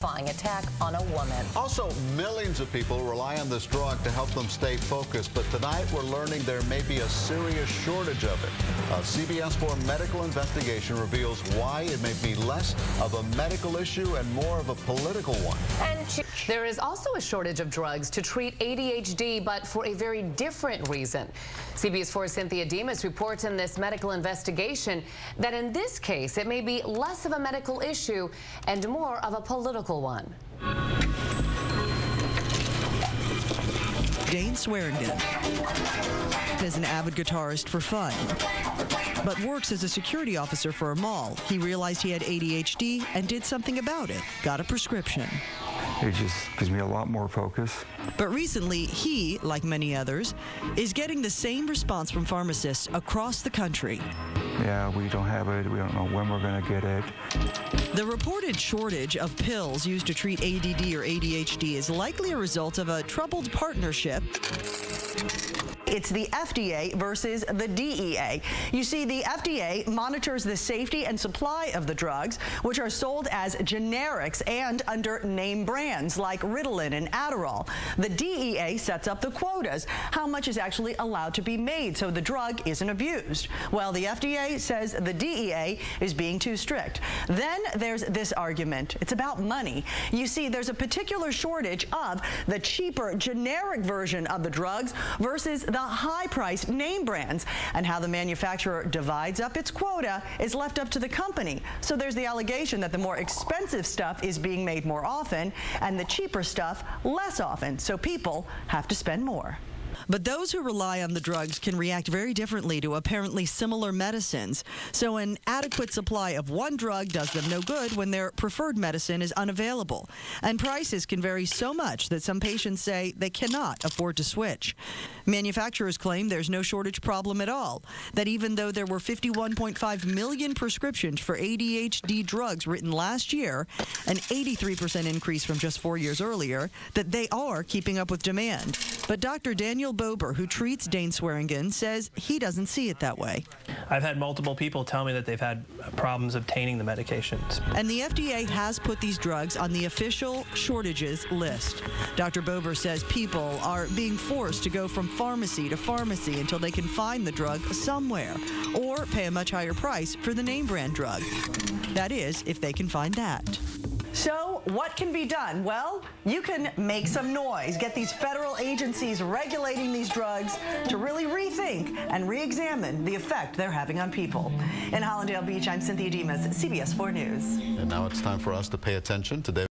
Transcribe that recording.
Attack on a woman. Also, millions of people rely on this drug to help them stay focused, but tonight we're learning there may be a serious shortage of it. A CBS 4 medical investigation reveals why it may be less of a medical issue and more of a political one. And there is also a shortage of drugs to treat ADHD, but for a very different reason. CBS 4's Cynthia Demas reports in this medical investigation that in this case it may be less of a medical issue and more of a political one. Dane Swearingen is an avid guitarist for fun, but works as a security officer for a mall. He realized he had ADHD and did something about it. Got a prescription. It just gives me a lot more focus. But recently, he, like many others, is getting the same response from pharmacists across the country. Yeah, we don't have it. We don't know when we're going to get it. The reported shortage of pills used to treat ADD or ADHD is likely a result of a troubled partnership. It's the FDA versus the DEA. You see, the FDA monitors the safety and supply of the drugs, which are sold as generics and under name brands like Ritalin and Adderall. The DEA sets up the quotas, how much is actually allowed to be made so the drug isn't abused. Well, the FDA says the DEA is being too strict. Then there's this argument. It's about money. You see, there's a particular shortage of the cheaper generic version of the drugs versus the high-priced name brands, and how the manufacturer divides up its quota is left up to the company. So there's the allegation that the more expensive stuff is being made more often and the cheaper stuff less often, so people have to spend more. But those who rely on the drugs can react very differently to apparently similar medicines. So an adequate supply of one drug does them no good when their preferred medicine is unavailable. And prices can vary so much that some patients say they cannot afford to switch. Manufacturers claim there's no shortage problem at all, that even though there were 51.5 million prescriptions for ADHD drugs written last year, an 83% increase from just 4 years earlier, that they are keeping up with demand. But Dr. Daniel Bober, who treats Dane Swearingen, says he doesn't see it that way. I've had multiple people tell me that they've had problems obtaining the medications. And the FDA has put these drugs on the official shortages list. Dr. Bober says people are being forced to go from pharmacy to pharmacy until they can find the drug somewhere or pay a much higher price for the name brand drug. That is, if they can find that. So what can be done? Well, you can make some noise, get these federal agencies regulating these drugs to really rethink and re-examine the effect they're having on people. In Hollandale Beach, I'm Cynthia Demas, CBS 4 News. And now it's time for us to pay attention. Today